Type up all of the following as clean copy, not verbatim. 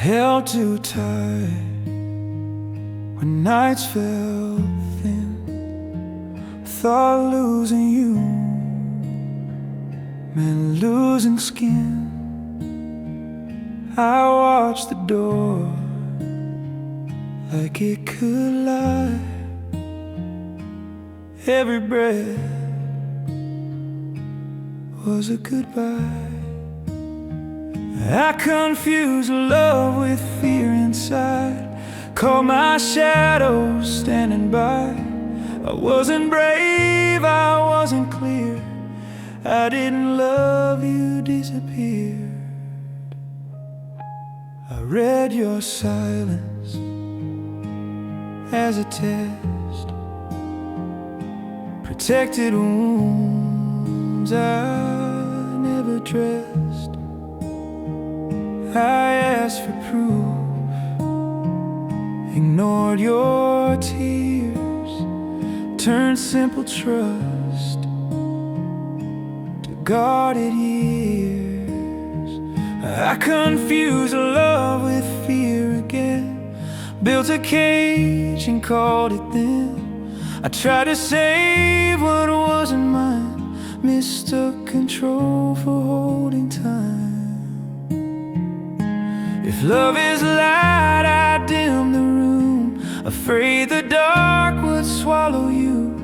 held too tight when nights fell thin. Thought losing you meant losing skin. I watched the door like it could lie. Every breath was a goodbye. I confused love with fear inside, caught my shadow standing by. I wasn't brave, I wasn't clear, I didn't love you, disappeared. I read your silence as a test, protected wounds I never dressed. I asked for proof, ignored your tears, turned simple trust to guarded years. I confused love with fear again, built a cage and called it thin. I tried to save what wasn't mine, mistook control for holding time. If love is light, I dim the room, afraid the dark would swallow you.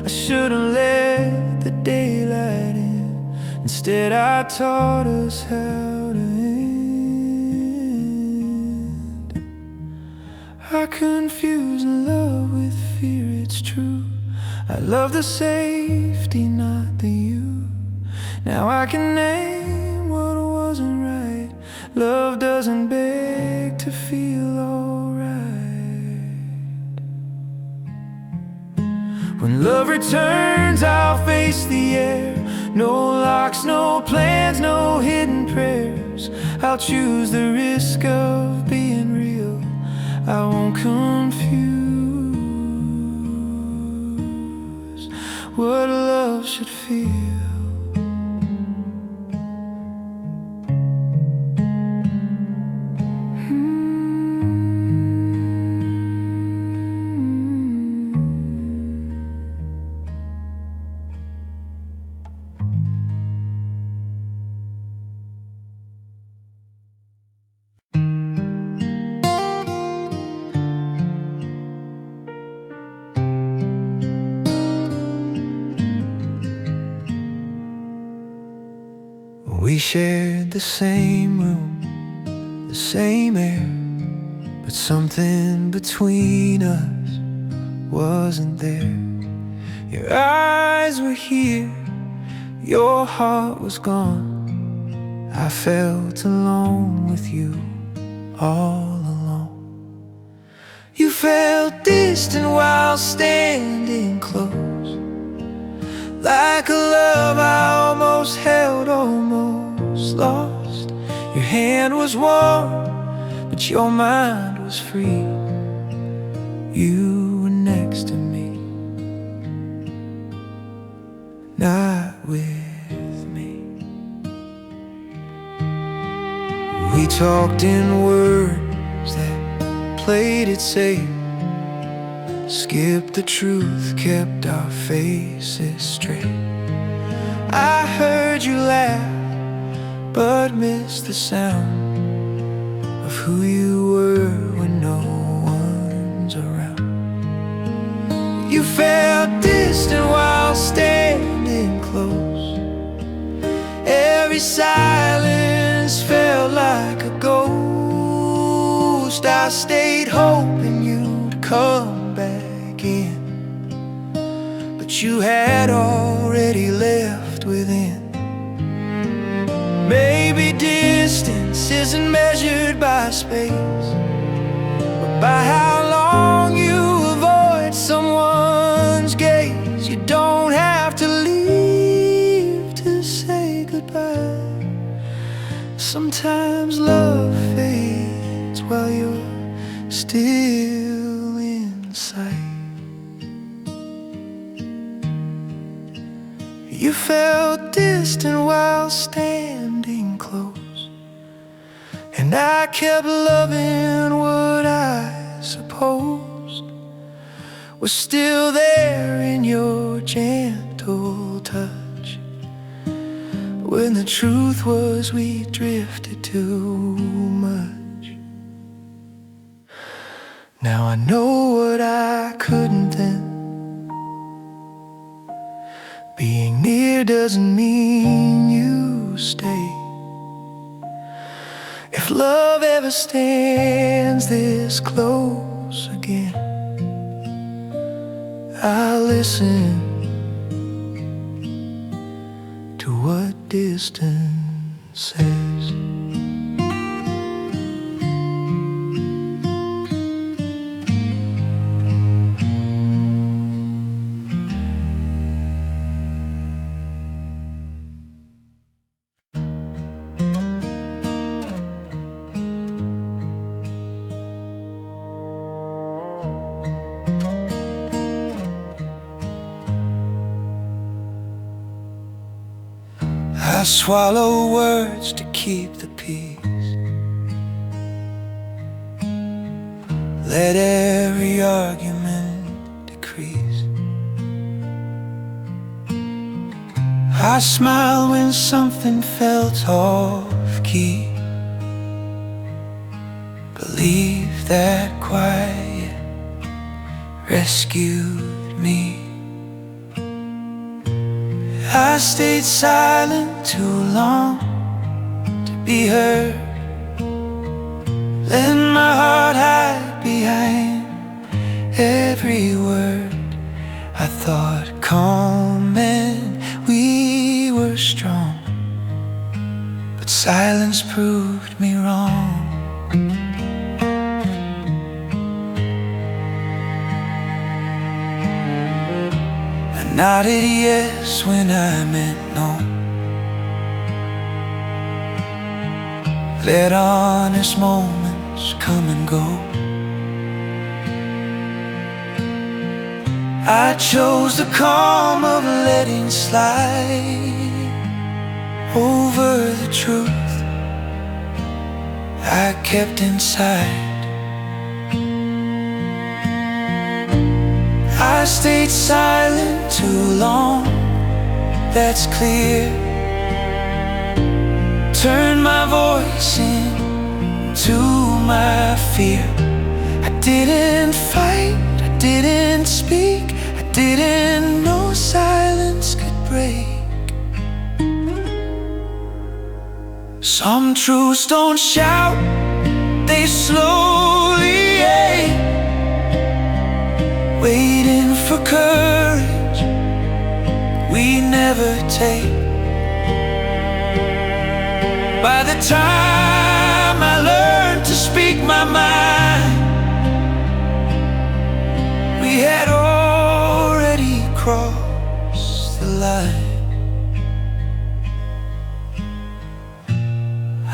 I should've let the daylight in, instead I taught us how to end. I confuse love with fear, it's true. I love the safety, not the you. Now I can name what wasn't right. Love doesn't beg to feel alright. When love returns, I'll face the air. No locks, no plans, no hidden prayers. I'll choose the risk of being real, I won't confuse what love should feel. We shared the same room, the same air, but something between us wasn't there. Your eyes were here, your heart was gone. I felt alone with you, all alone. You felt distant while standing close, like a love I almost held, almost lost. Your hand was warm, but your mind was free. You were next to me, not with me. We talked in words that played it safe, skipped the truth, kept our faces straight. I heard you laugh, but missed the sound of who you were when no one's around. You felt distant while standing close. Every silence felt like a ghost. I stayed hoping you'd come back in, but you had already left within. Maybe distance isn't measured by space, but by how long you avoid someone's gaze. You don't have to leave to say goodbye. Sometimes love fades while you're still in sight. You felt distant while standing close, and And I kept loving what I supposed was still there in your gentle touch, when the truth was we drifted too much. Now I know what I couldn't then. Being near doesn't mean you stay. If love ever stands this close again, I'll listen to what distance says. I swallow words to keep the peace. Let every argument decrease. I smile when something felt off key. Believe that quiet rescued me. I stayed silent too long to be heard. Let my heart hide behind every word. I thought calm and we were strong, but silence proved me wrong. Nodded yes when I meant no. Let honest moments come and go. I chose the calm of letting slide over the truth I kept inside. I stayed silent too long, that's clear. Turned my voice into my fear. I didn't fight, I didn't speak, I didn't know silence could break. Some truths don't shout, they slowly ache, waiting for courage we never take. By the time I learned to speak my mind, we had already crossed the line.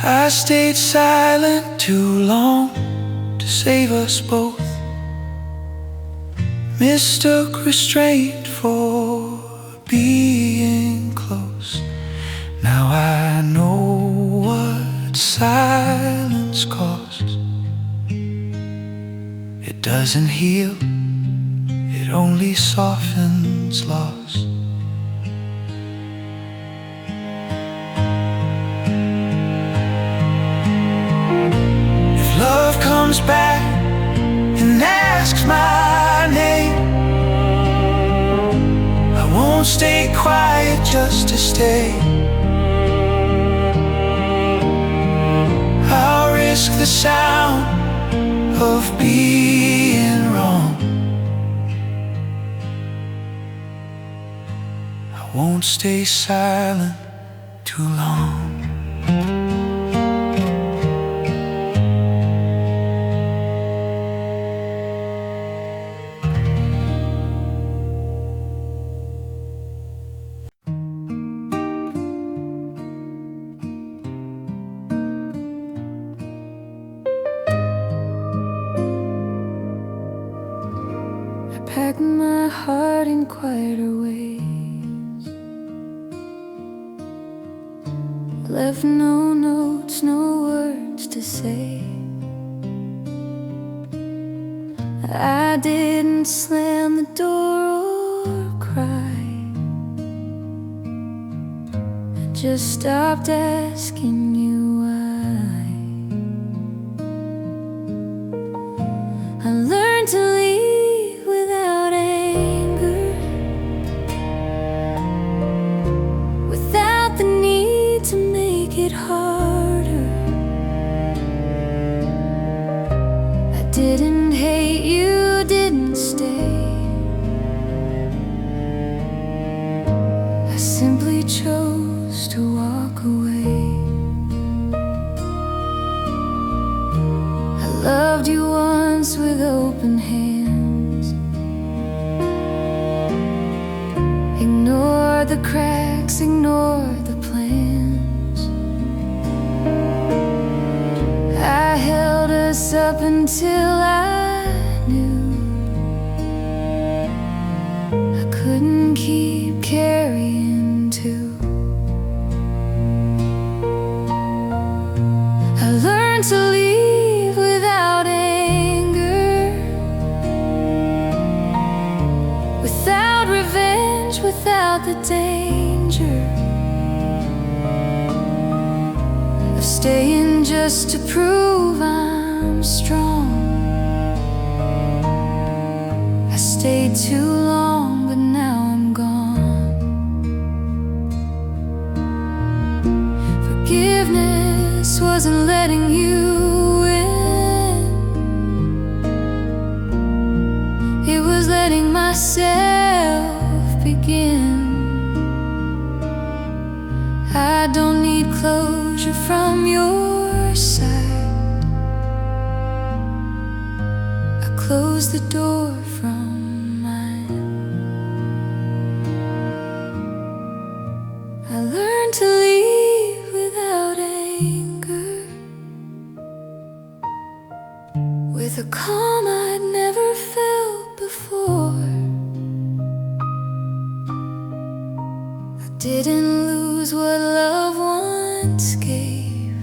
I stayed silent too long to save us both. Mistook restraint for being close. Now I know what silence costs. It doesn't heal, it only softens loss. If love comes back and asks my name, I won't stay quiet just to stay. I'll risk the sound of being wrong. I won't stay silent too long. Pack my heart in quieter ways. Left no notes, no words much to say. I didn't slam the door or cry. I just stopped asking you why. I learned to leave without anger, without the need to make it harder. I didn't hate you, didn't stay. I simply chose to walk away. I loved you once with open hands. Ignore the cracks, ignore the plans. I held us up until I knew I couldn't keep carrying two. I learned to leave without anger, without revenge, without the danger of staying just to prove I'm strong. I stayed too long, but now I'm gone. Forgiveness wasn't letting you in, it was letting myself begin. I don't need closure from your side. I closed the door from mine. I learned to leave without anger, with a calm I'd never felt before. I didn't lose what love once gave.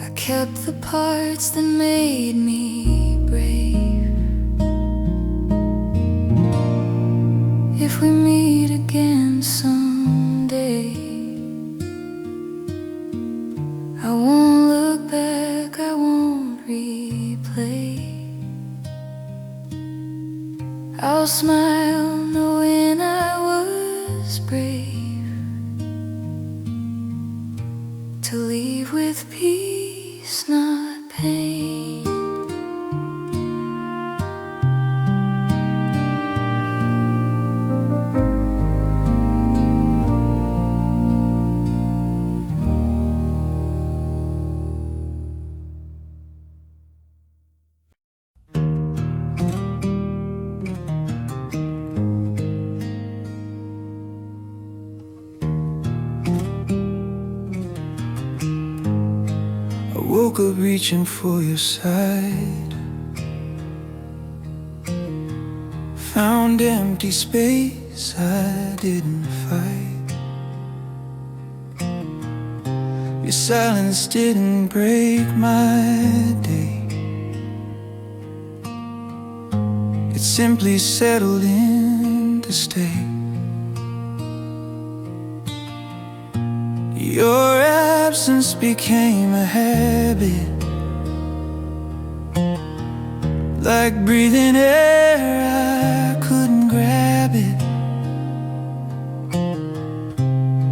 I kept the parts that made me brave. If we meet again someday, I won't look back, I won't replay. I'll smile knowing I was brave to leave with peace, not pain. I woke up reaching for your side, found empty space I didn't fight. Your silence didn't break my day, it simply settled in to stay. Your absence became a habit, like breathing air, I couldn't grab it.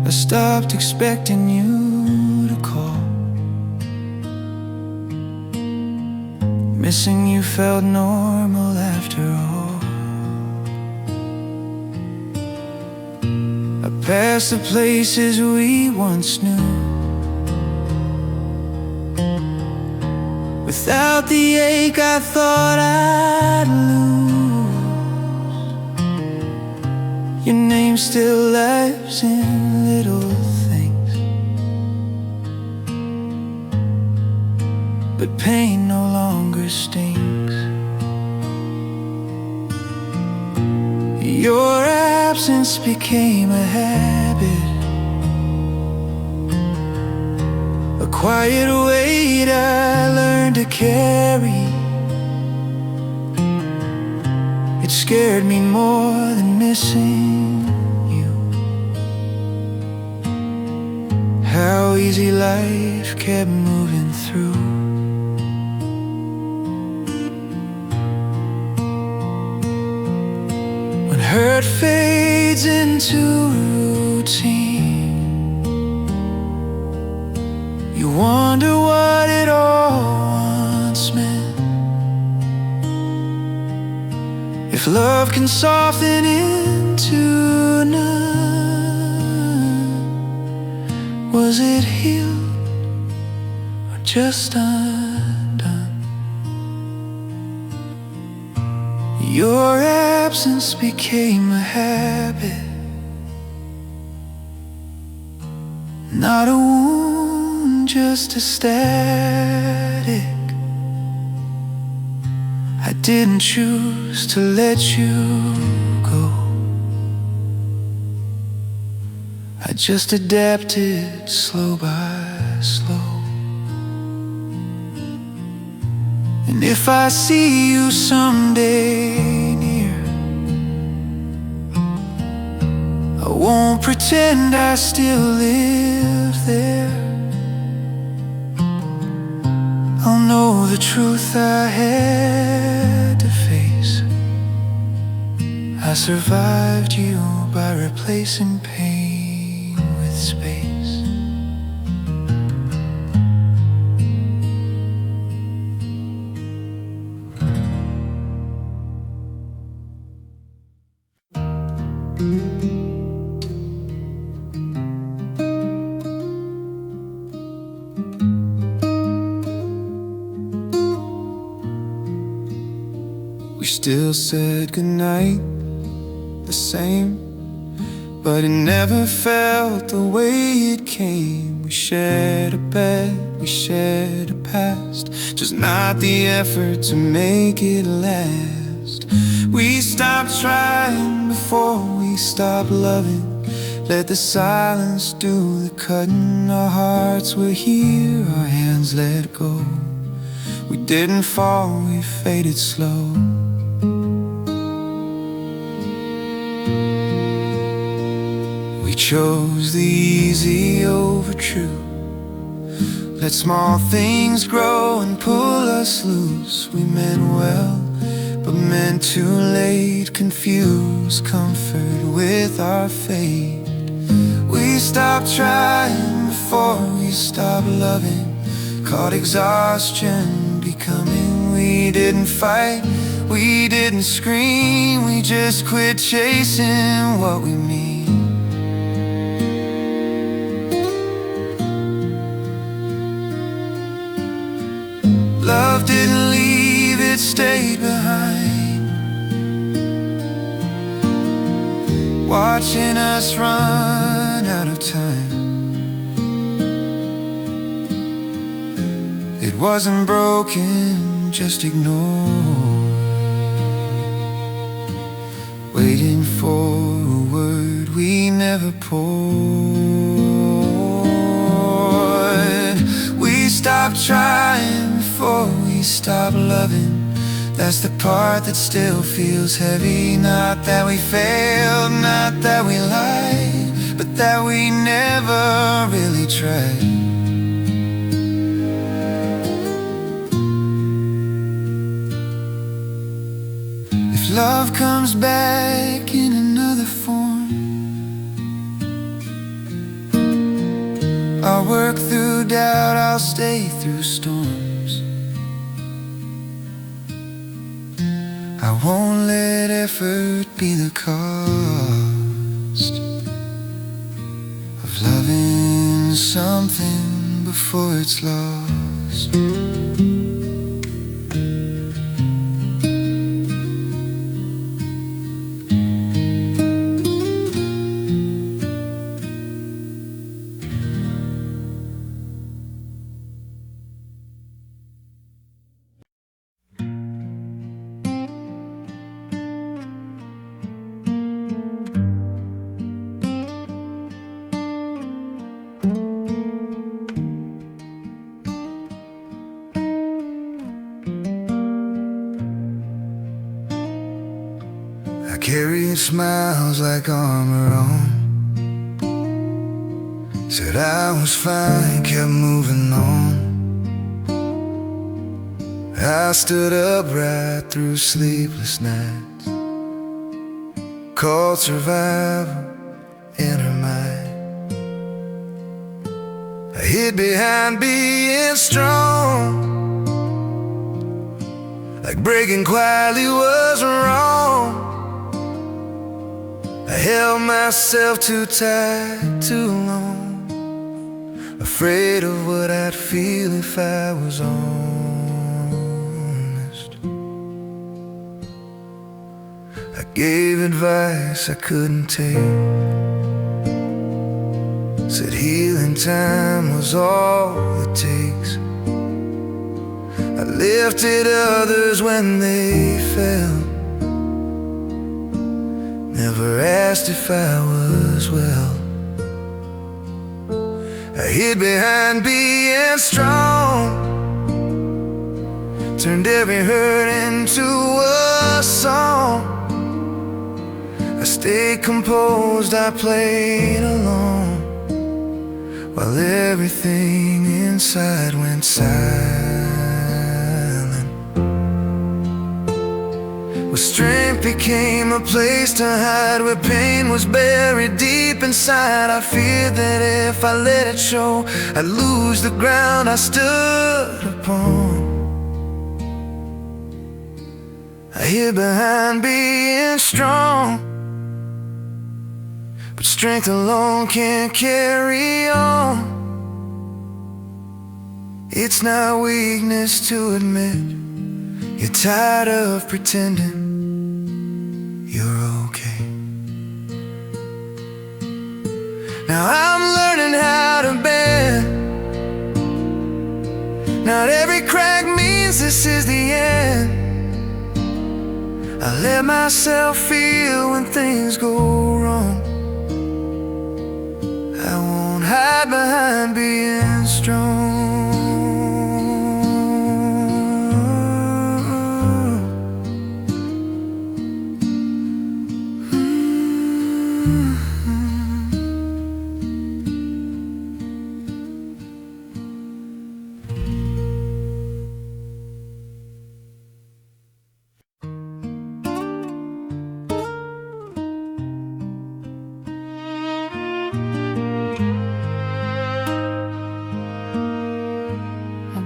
I stopped expecting you to call. Missing you felt normal after all. I passed the places we once knew, without the ache I thought I'd lose. Your name still lives in little things, but pain no longer stings. Your absence became a habit, quiet weight I learned to carry. It scared me more than missing you. How easy life kept moving through. When hurt fades into routine, you wonder what it all once meant. If love can soften into none, was it healed or just undone? Your absence became a habit, not a wound, just a static. I didn't choose to let you go. I just adapted slow by slow. And if I see you someday near, I won't pretend I still live there. I'll know the truth I had to face. I survived you by replacing pain with space. We still said goodnight the same, but it never felt the way it came. We shared a bed, we shared a past, just not the effort to make it last. We stopped trying before we stopped loving. Let the silence do the cutting. Our hearts were here, our hands let go. We didn't fall, we faded slow. We chose the easy over true. Let small things grow and pull us loose. We meant well, but meant too late. Confused comfort with our fate. We stopped trying before we stopped loving. Caught exhaustion becoming. We didn't fight, we didn't scream. We just quit chasing what we mean. Love didn't leave, it stayed behind, watching us run out of time. It wasn't broken, just ignored, waiting for a word we never poured. We stopped trying before we stop loving. That's the part that still feels heavy. Not that we failed, not that we lied, but that we never really tried. If love comes back in another form, I'll work through doubt, I'll stay through storms. I won't let effort be the cost of loving something before it's lost. carried smiles like armor on. Said I was fine, kept moving on. I stood upright through sleepless nights, called survival in her mind. I hid behind being strong, like breaking quietly was wrong. I held myself too tight too long, afraid of what I'd feel if I was honest. I gave advice I couldn't take, said healing time was all it takes. I lifted others when they fell, never asked if I was well. I hid behind being strong, turned every hurt into a song. I stayed composed, I played along, while everything inside went silent. Where strength became a place to hide, where pain was buried deep inside. I feared that if I let it show, I'd lose the ground I stood upon. I hid behind being strong, but strength alone can't carry on. It's not weakness to admit you're tired of pretending you're okay. Now I'm learning how to bend. Not every crack means this is the end. I let myself feel when things go wrong. I won't hide behind being strong.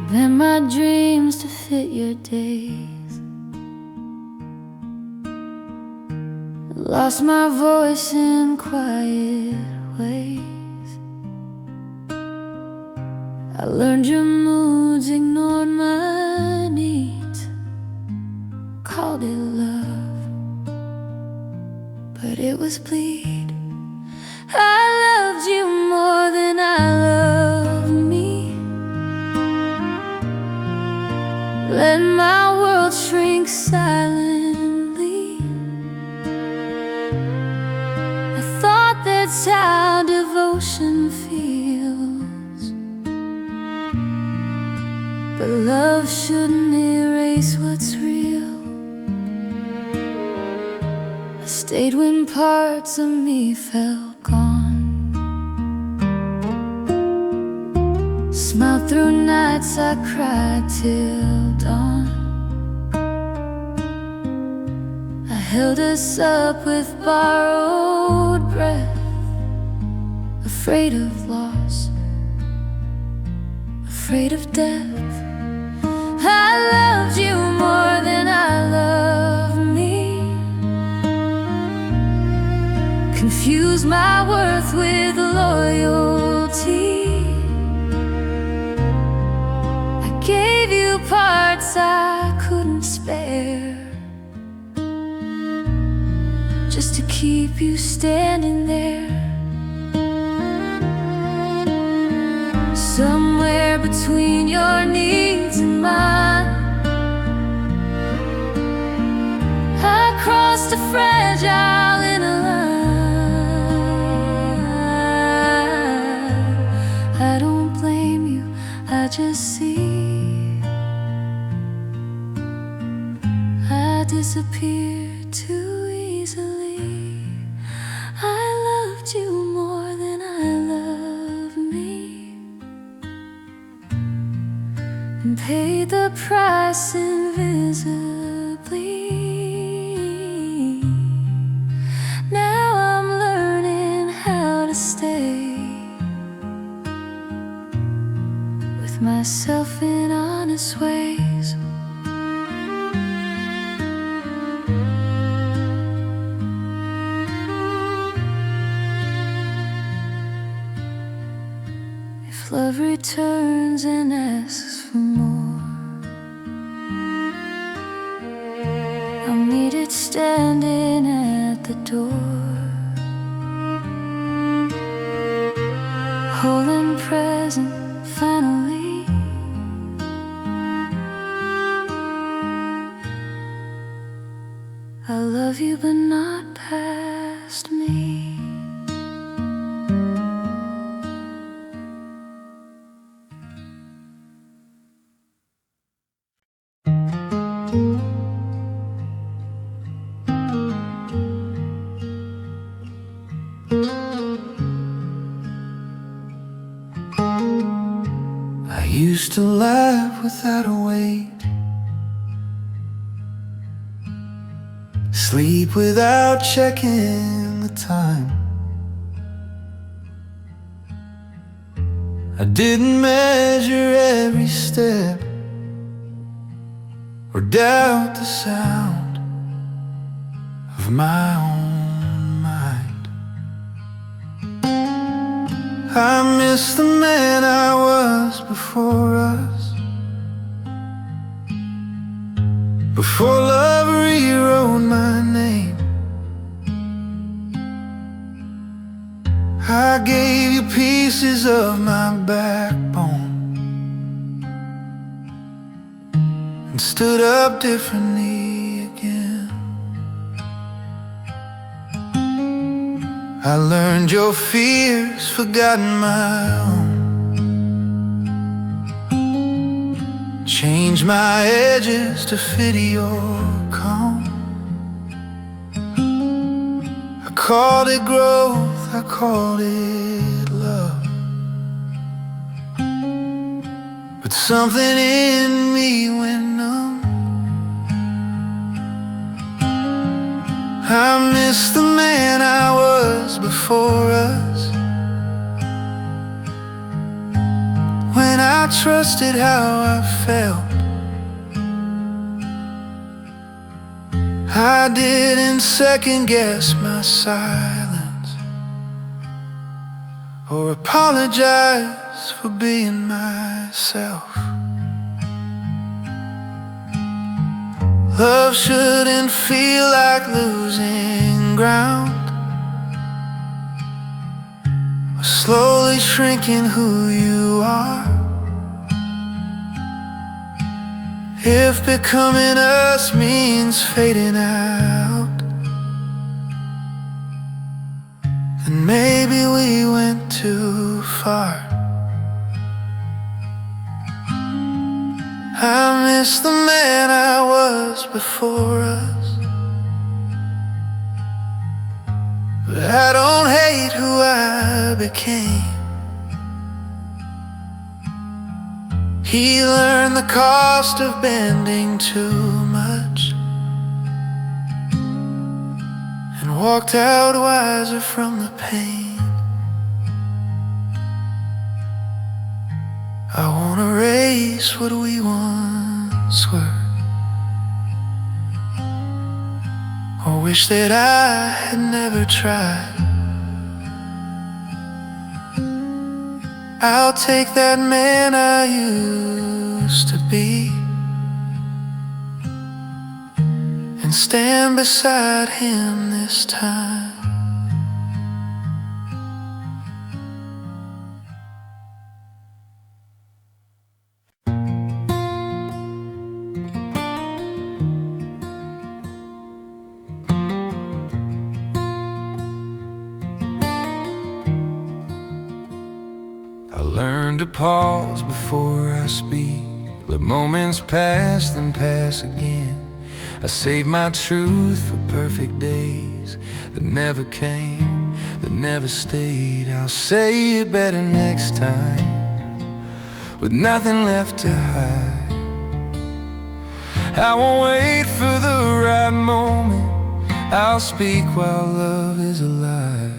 Bend my dreams to fit your days, lost my voice in quiet ways. I learned your moods, ignored my needs, called it love, but it was bleed. I loved you more than I loved me. Let my world shrink silently. I thought that's how devotion feels, but love shouldn't erase what's real. I stayed when parts of me felt gone, smiled through nights I cried till dawn. I held us up with borrowed breath, afraid of loss, afraid of death. I loved you more than I loved me, confused my worth with loyalty. Gave you parts I couldn't spare, just to keep you standing there. Somewhere between your needs and mine, I crossed a fragile inner line. I don't blame you, I just see I disappear too easily. price invisibly. Now I'm learning how to stay with myself in honest ways. If love returns and asks for more, I'll meet it standing at the door, holding present finally. I love you but not past me. I used to laugh without a weight, sleep without checking the time. I didn't measure every step or doubt the sound of my own mind. I miss the man I was before us, before love rewrote my name. I gave you pieces of my backbone and stood up differently again. I learned your fears, forgotten my own, changed my edges to fit your calm. I called it growth, I called it love, but something in me went numb. I miss the man I was before us, when I trusted how I felt. I didn't second guess my silence or apologize for being myself. Love shouldn't feel like losing ground, or slowly shrinking who you are. If becoming us means fading out, then maybe we went too far. I miss the man I was before us, but I don't hate who I became. He learned the cost of bending too much and walked out wiser from the pain. I won't erase what we once were, or wish that I had never tried. I'll take that man I used to be and stand beside him this time. I learned to pause before I speak, let moments pass then pass again. I save my truth for perfect days that never came, that never stayed. I'll say it better next time, with nothing left to hide. I won't wait for the right moment. I'll speak while love is alive.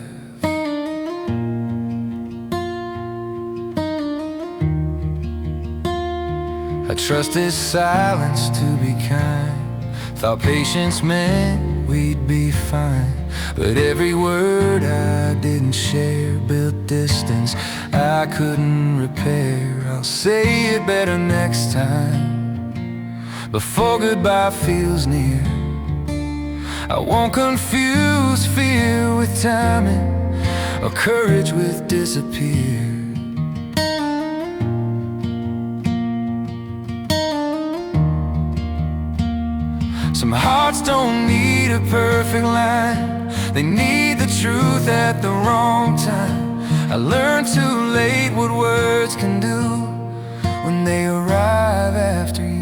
I trusted silence to be kind, thought patience meant we'd be fine. But every word I didn't share built distance I couldn't repair. I'll say it better next time, before goodbye feels near. I won't confuse fear with timing, or courage with disappear. Some hearts don't need a perfect line, they need the truth at the wrong time. I learned too late what words can do when they arrive after you.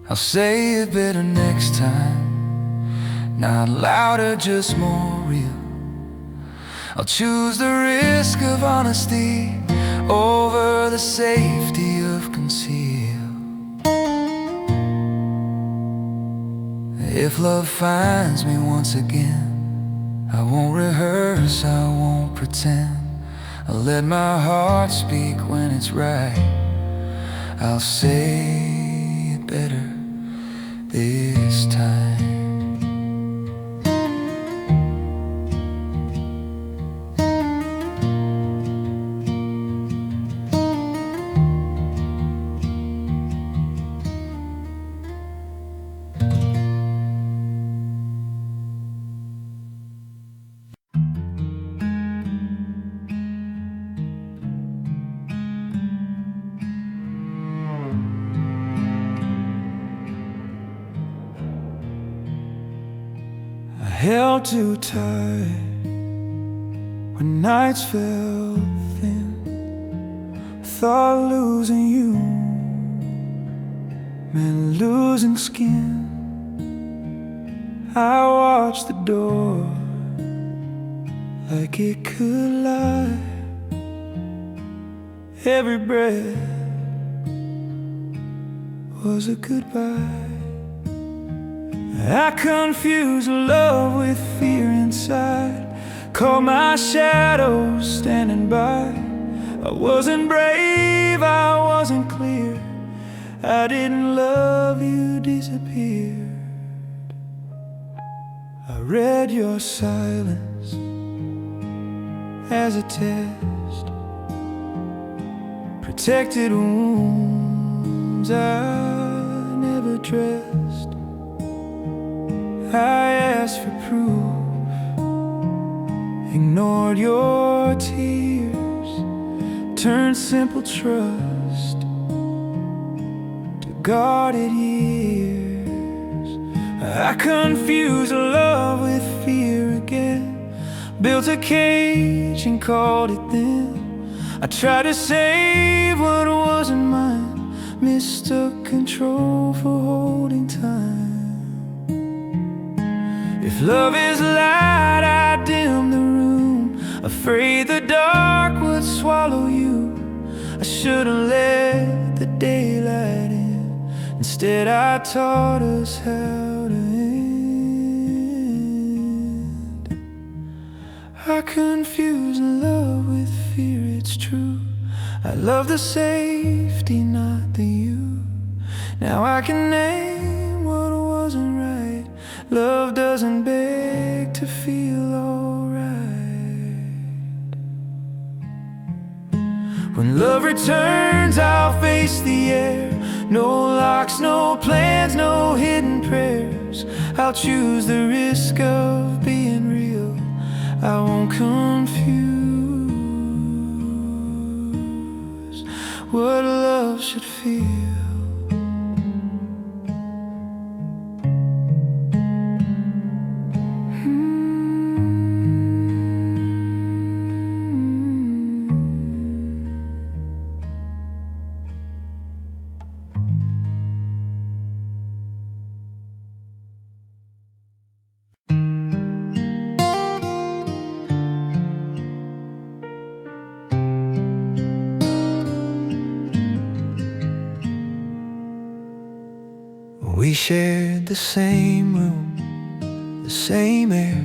I'll say it better next time, not louder, just more real. I'll choose the risk of honesty over the safety of conceal. If love finds me once again, I won't rehearse, I won't pretend. I'll let my heart speak when it's right. I'll say it better this time. Held too tight when nights fell thin. Thought losing you meant losing skin. I watched the door like it could lie. Every breath was a goodbye. I confused love with fear inside, caught my shadow standing by. I wasn't brave, I wasn't clear, I didn't love you, disappeared. I read your silence as a test, protected wounds I never dressed. I asked for proof, ignored your tears, turned simple trust to guarded years. I confused love with fear again, built a cage and called it then. I tried to save what wasn't mine, mistook control for holding time. If love is light, I dim the room, afraid the dark would swallow you. I should've let the daylight in, instead I taught us how to end. I confuse love with fear, it's true. I love the safety, not the you. Now I can name what wasn't right. Love doesn't beg to feel alright. When love returns, I'll face the air. No locks, no plans, no hidden prayers. I'll choose the risk of being real, I won't confuse what love should feel. We shared the same room, the same air,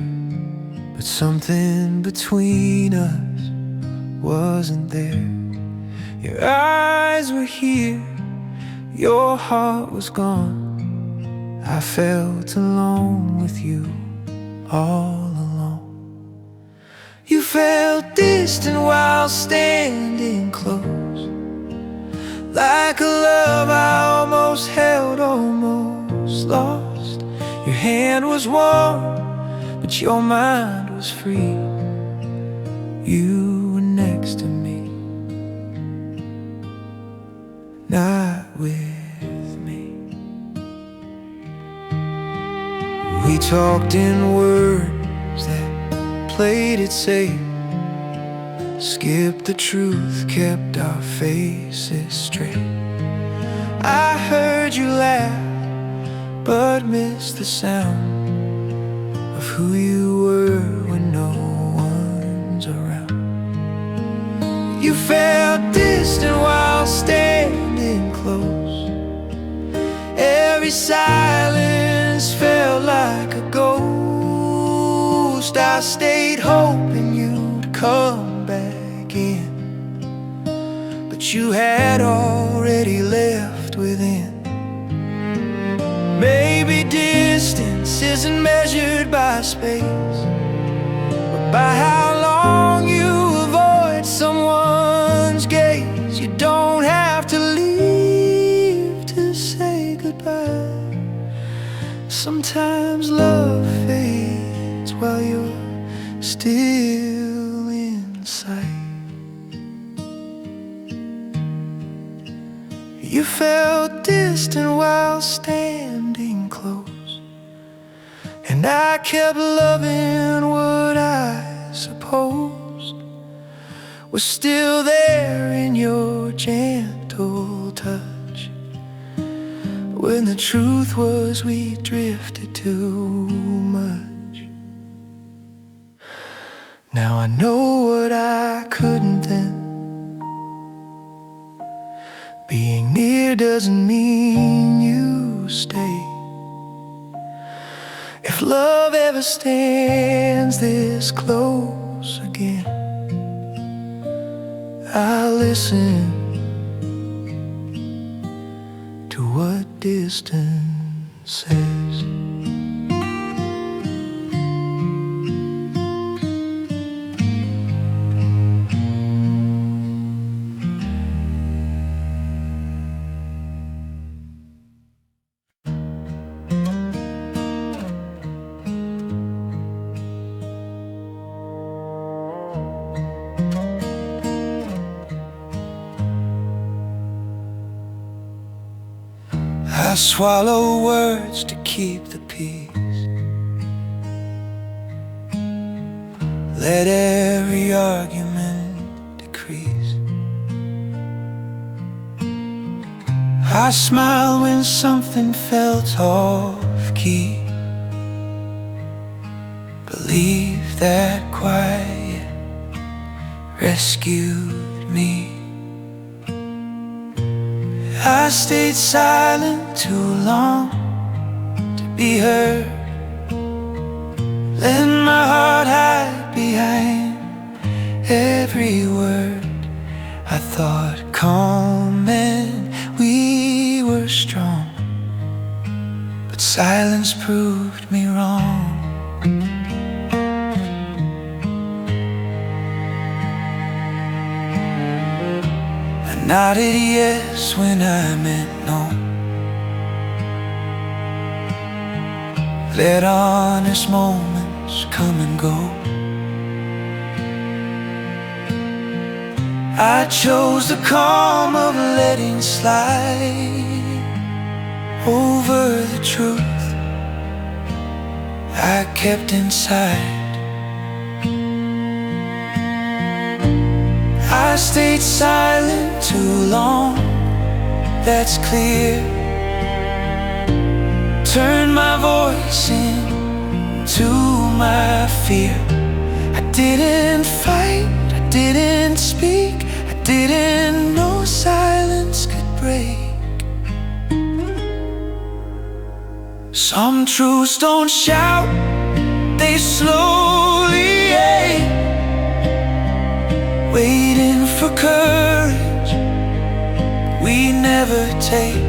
but something between us wasn't there. Your eyes were here, your heart was gone. I felt alone with you, all alone. You felt distant while standing close, like a love I almost held, almost lost. Your hand was warm, but your mind was free. You were next to me, not with me. We talked in words that played it safe, skipped the truth, kept our faces straight. I heard you laugh, but missed the sound of who you were when no one's around. You felt distant while standing close. Every silence felt like a ghost. I stayed hoping you'd come back in, but you had already left within. Maybe distance isn't measured by space, but by how long you avoid someone's gaze. You don't have to leave to say goodbye. Sometimes love fades while you're still in sight. You felt distant while standing close, and I kept loving what I supposed was still there in your gentle touch, when the truth was we drifted too much. Now I know what I couldn't then. Being near doesn't mean you stay. If love ever stands this close again, I'll listen to what distance says. I swallow words to keep the peace. Let every argument decrease. I smile when something felt off key. Believe that quiet rescued me. I stayed silent too long to be heard. Let my heart hide behind every word. I thought calm and we were strong, but silence proved me wrong. I nodded yes when I meant no. Let honest moments come and go. I chose the calm of letting slide over the truth I kept inside. I stayed silent too long, that's clear. Turned my voice into my fear. I didn't fight, I didn't speak, I didn't know silence could break. Some truths don't shout, they slowly ache, waiting for courage we never take.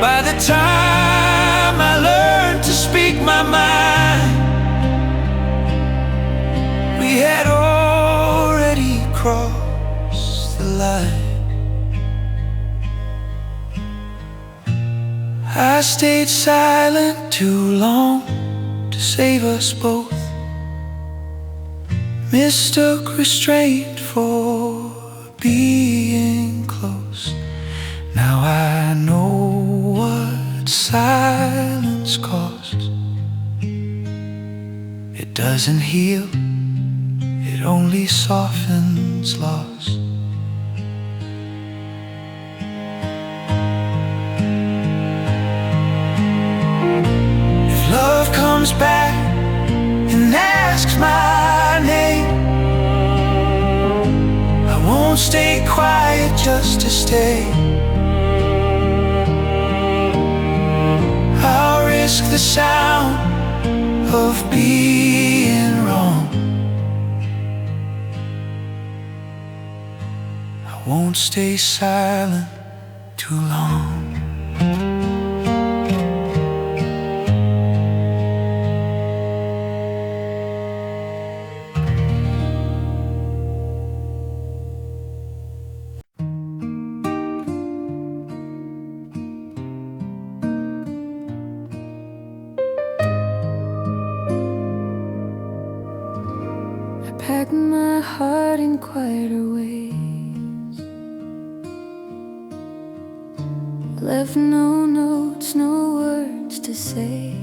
By the time I learned to speak my mind, we had already crossed the line. I stayed silent too long to save us both, mistook restraint for being close. Now I know what silence costs. It doesn't heal, it only softens loss. If love comes back and asks my name, I won't stay quiet just to stay. I'll risk the sound of being wrong. I won't stay silent too long. Pack my heart in quieter ways, left no notes, no words to say.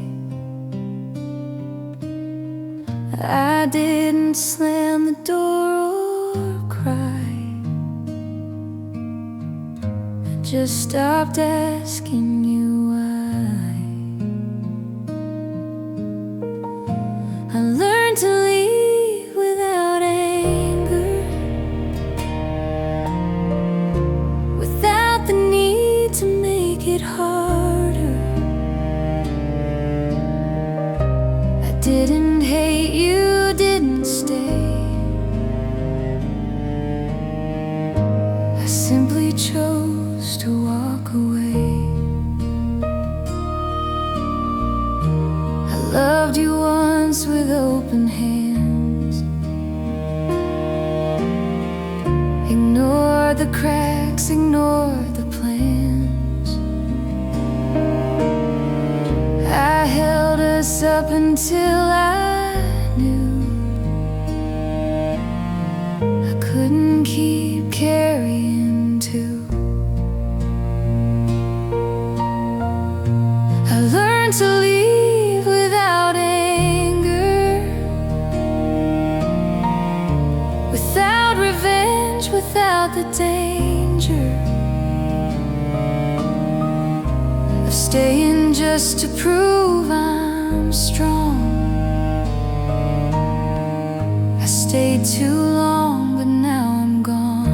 I didn't slam the door or cry, I just stopped asking you why. I learned to leave without anger, without the need to make it harder. I didn't hate you, didn't stay, I simply chose to walk away. I loved you once with open hands, ignore the cracks, ignore the plans. I held us up until I knew I couldn't keep carrying two. I learned to leave without anger, without revenge, without the danger of staying just to prove I'm strong. I stayed too long, but now I'm gone.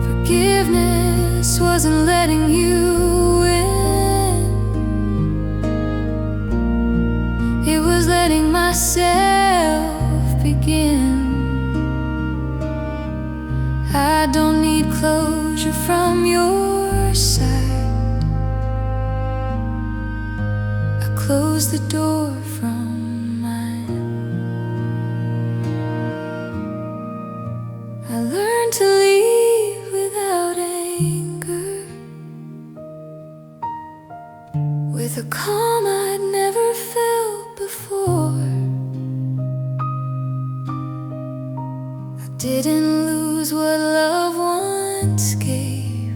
Forgiveness wasn't letting you in, it was letting myself begin. I don't need closure from your side, I closed the door from mine. I learned to leave without anger, with a calm I'd never felt before. I didn't lose what love once gave,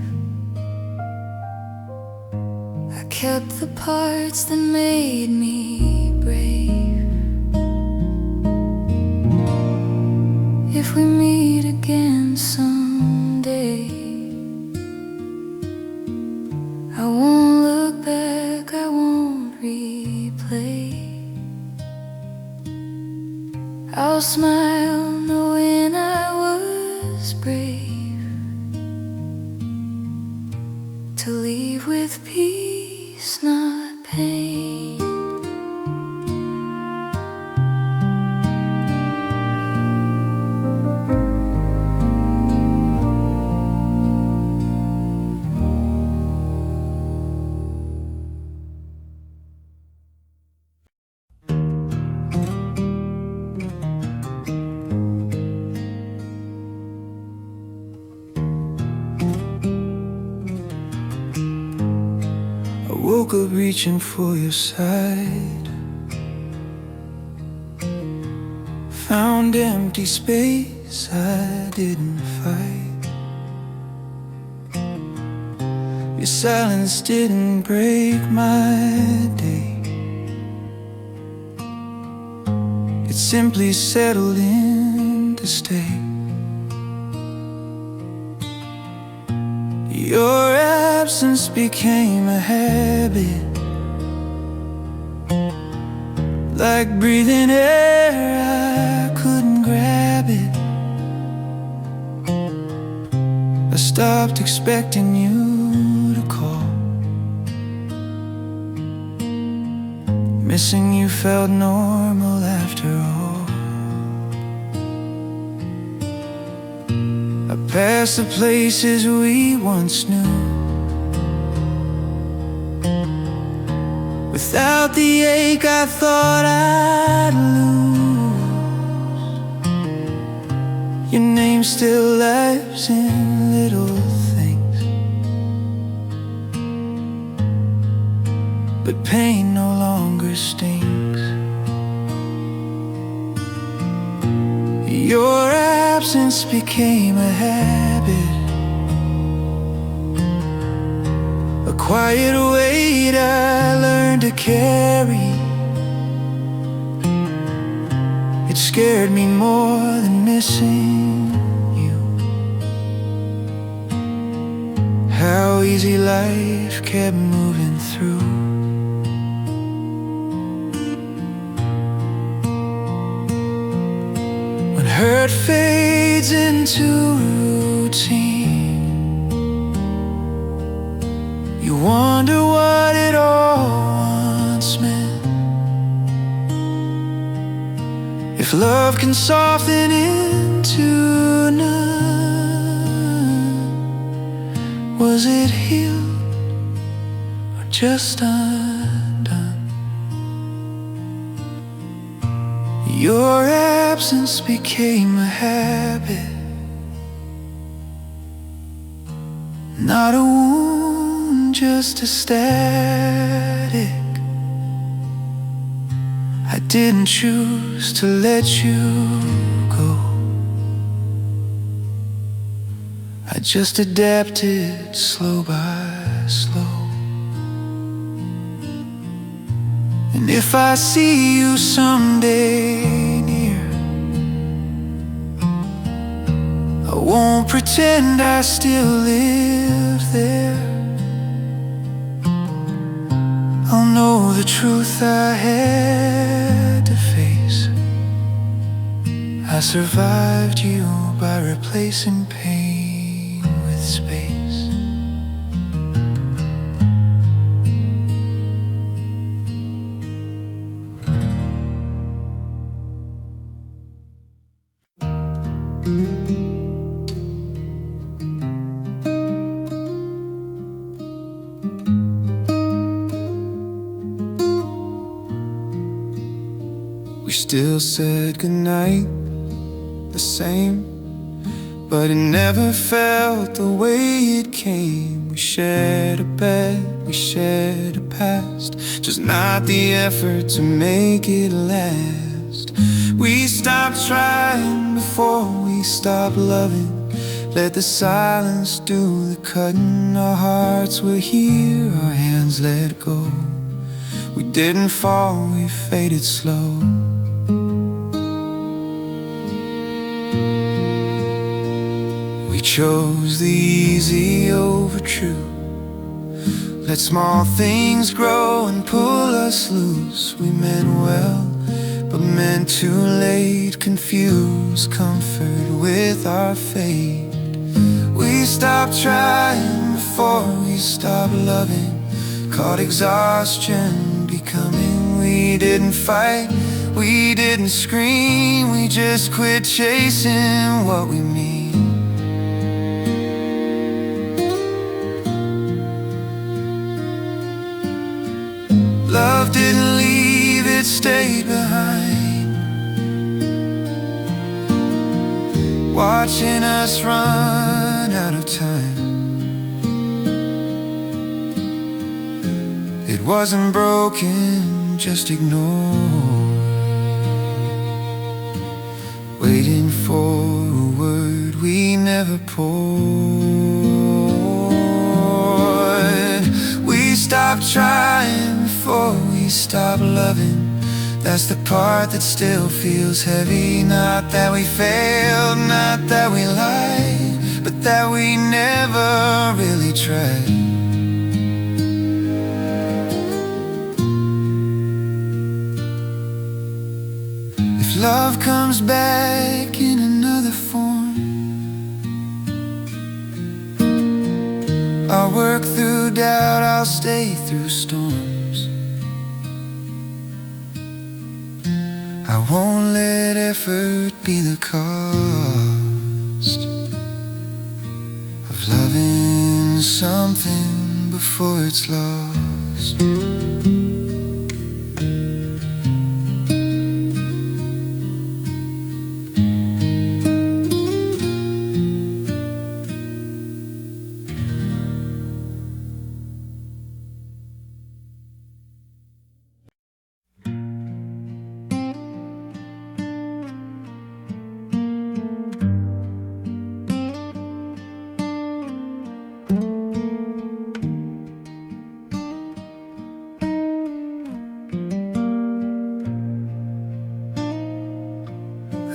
I kept the parts that made me brave. If we meet again someday, I won't look back, I won't replay. I'll smile knowing I was brave. woke up reaching for your side, found empty space I didn't fight. Your silence didn't break my day, it simply settled in to stay. Your absence became a habit, like breathing air, I couldn't grab it. I stopped expecting you to call. Missing you felt normal after all. I passed the places we once knew, without the ache I thought I'd lose. Your name still lives in little things, but pain no longer stings. Your absence became a habit, a quiet weight I learned to carry. It scared me more than missing you. How easy life kept moving through. When hurt fades into routine, you wonder what it all once meant. If love can soften into none, was it healed or just undone? Your absence became a habit, not a wound, just a static. I didn't choose to let you go, I just adapted slow by slow. And if I see you someday near, I won't pretend I still live there. I'll know the truth I had to face. I survived you by replacing pain with space. We still said goodnight the same, but it never felt the way it came. We shared a bed, we shared a past, just not the effort to make it last. We stopped trying before we stopped loving, let the silence do the cutting. Our hearts were here, our hands let go. We didn't fall, we faded slow. We chose the easy over true, let small things grow and pull us loose. We meant well, but meant too late, confused comfort with our fate. We stopped trying before we stopped loving, caught exhaustion becoming. We didn't fight, we didn't scream, we just quit chasing what we mean. Love didn't leave, it stayed behind, watching us run out of time. wasn't broken, just ignored, waiting for a word we never poured. We stopped trying before we stopped loving. That's the part that still feels heavy. Not that we failed, not that we lied, but that we never really tried. If love comes back in another form, I'll work through doubt, I'll stay through storms. I won't let effort be the cost of loving something before it's lost.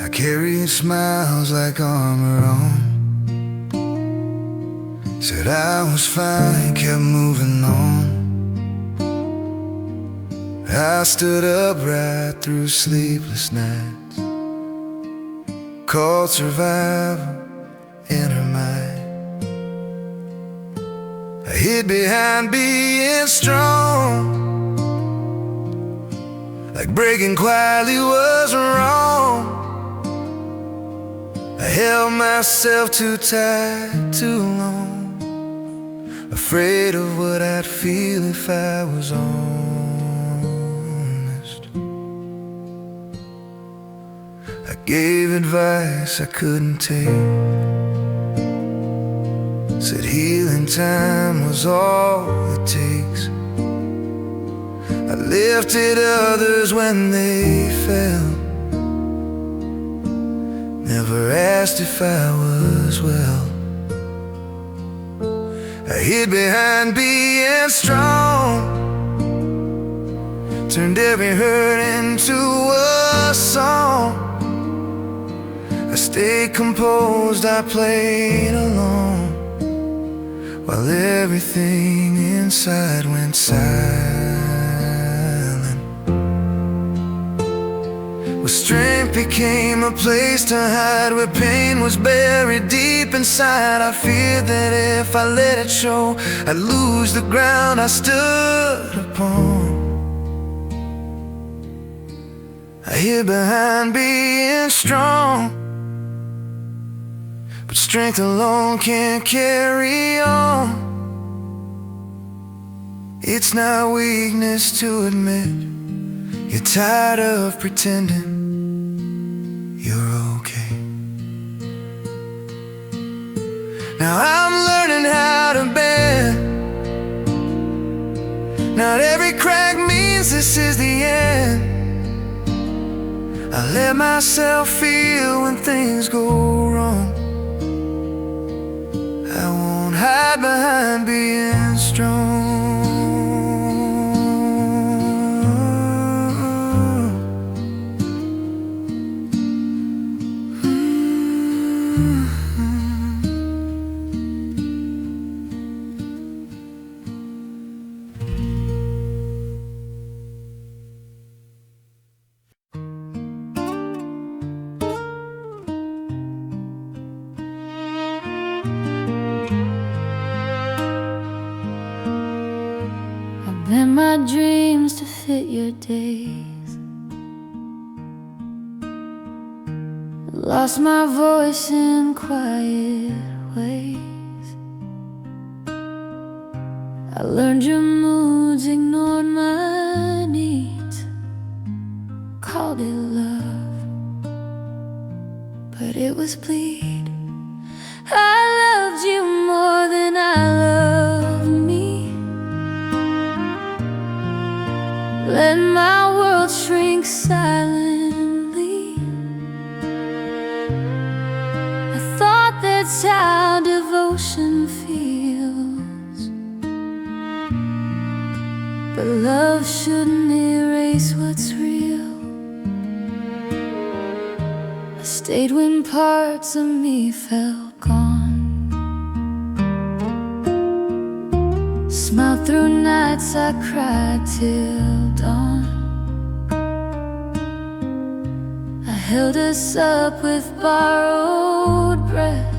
I carried smiles like armor on. Said I was fine, kept moving on. I stood upright through sleepless nights, called survival in her mind. I hid behind being strong, like breaking quietly was wrong. I held myself too tight, too long, afraid of what I'd feel if I was honest. I gave advice I couldn't take, said healing time was all it takes. I lifted others when they fell, never asked if I was well. I hid behind being strong, turned every hurt into a song. I stayed composed, I played along, while everything inside went silent. Where strength became a place to hide, where pain was buried deep inside. I feared that if I let it show, I'd lose the ground I stood upon. I hid behind being strong, but strength alone can't carry on. It's not weakness to admit you're tired of pretending you're okay. Now I'm learning how to bend. Not every crack means this is the end. I let myself feel when things go wrong. I won't hide behind being strong. Bend my dreams to fit your days, lost my voice in quiet ways. I learned your moods, ignored my needs, called it love, but it was bleed. I loved you more than I loved me. silently. I thought that's how devotion feels, but love shouldn't erase what's real. I stayed when parts of me felt gone, smiled through nights I cried till dawn. I held us up with borrowed breath,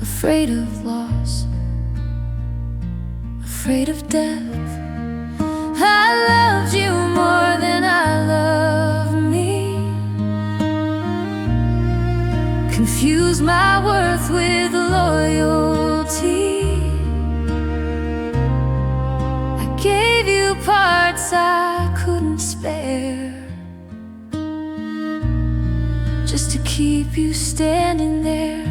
afraid of loss, afraid of death. I loved you more than I love me, confused my worth with loyalty. I gave you parts I couldn't spare, just to keep you standing there.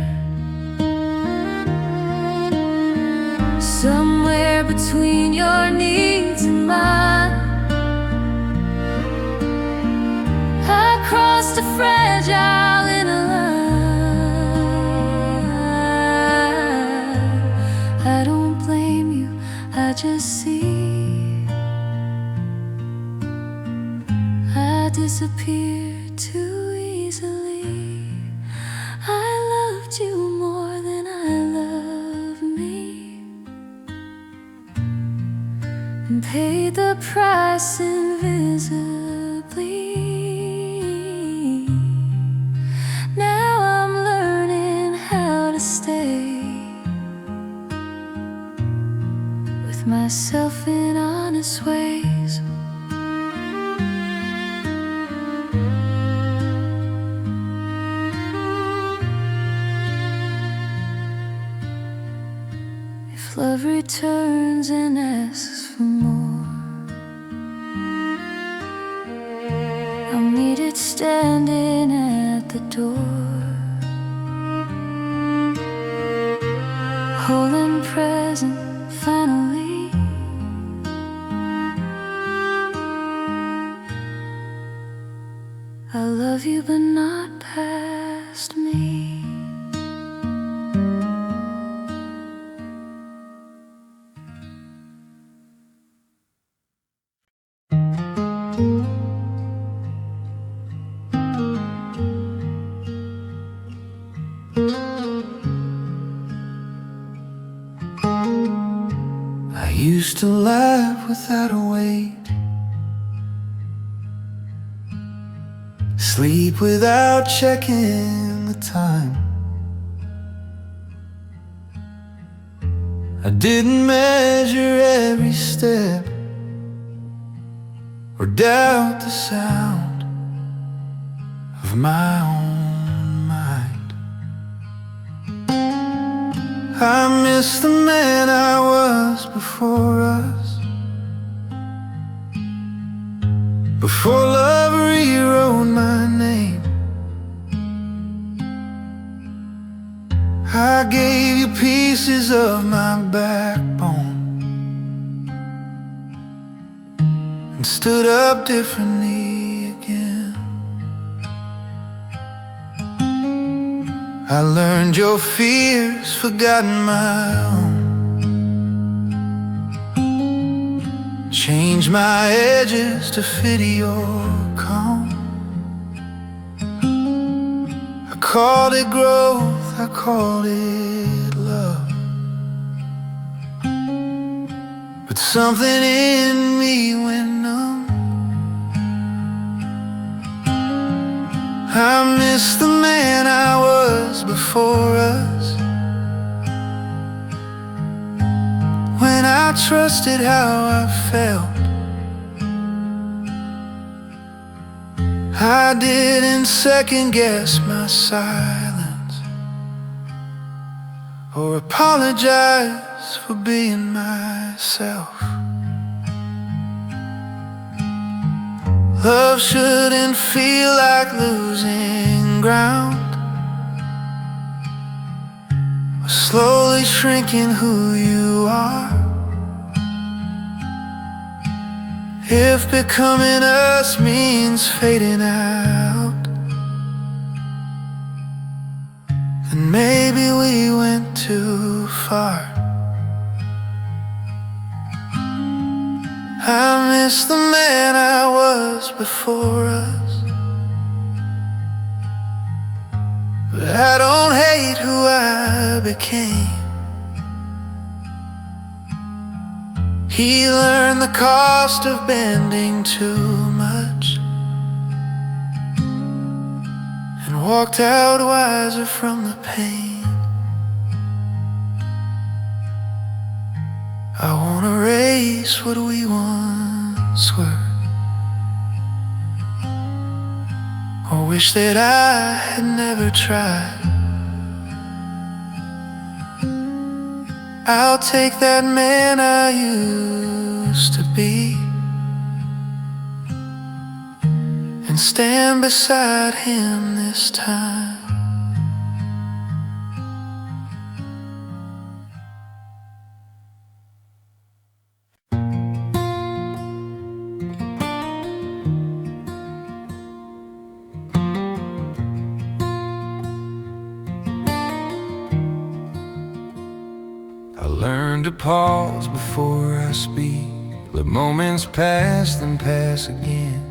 Somewhere between your needs and mine, I crossed a fragile inner line. I don't blame you, I just see I disappeared too easily. I loved you more than I love me, and paid the price invisibly. Now I'm learning how to stay with myself in honest ways. If love returns and asks for more, I'll meet it standing at the door, whole and present finally. I love you but not past me. I used to laugh without a weight, sleep without checking the time. I didn't measure every step or doubt the sound of my own mind. I miss the man I was before us, before love rewrote my name. I gave you pieces of my backbone and stood up differently again. I learned your fears, forgotten my own, changed my edges to fit your calm. I called it growth, I called it love, but something in me went numb. I miss the man I was before us, when I trusted how I felt. I didn't second guess my silence or apologize for being myself. Love shouldn't feel like losing ground, or slowly shrinking who you are. If becoming us means fading out, then maybe we went too far. I miss the man I was before us, but I don't hate who I became. He learned the cost of bending too much and walked out wiser from the pain. I won't erase what we once were, or wish that I had never tried. I'll take that man I used to be and stand beside him this time. I learned to pause before I speak. Let moments pass, then pass again.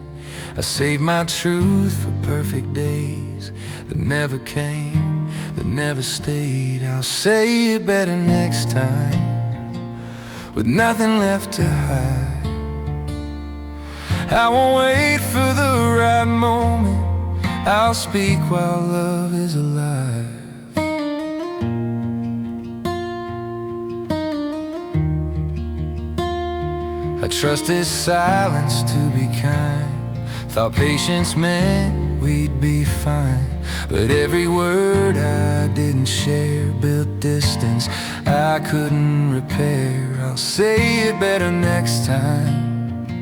I save my truth for perfect days that never came, that never stayed. I'll say it better next time, with nothing left to hide. I won't wait for the right moment. I'll speak while love is alive. I trusted silence to be kind, thought patience meant we'd be fine. But every word I didn't share built distance I couldn't repair. I'll say it better next time,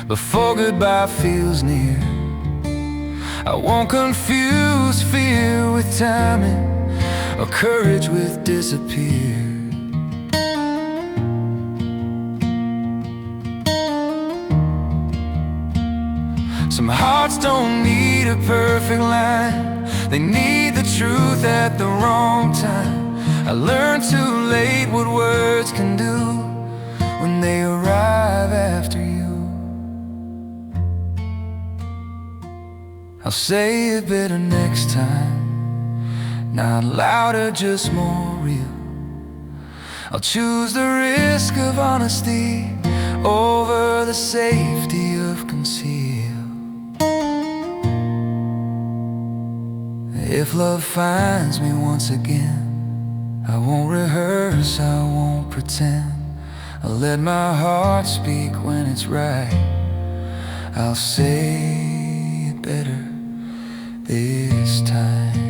before goodbye feels near. I won't confuse fear with timing, or courage with disappear. Some hearts don't need a perfect line, they need the truth at the wrong time. I learned too late what words can do when they arrive after you. I'll say it better next time, not louder, just more real. I'll choose the risk of honesty over the safety of conceal. If love finds me once again, I won't rehearse, I won't pretend. I'll let my heart speak when it's right. I'll say it better this time.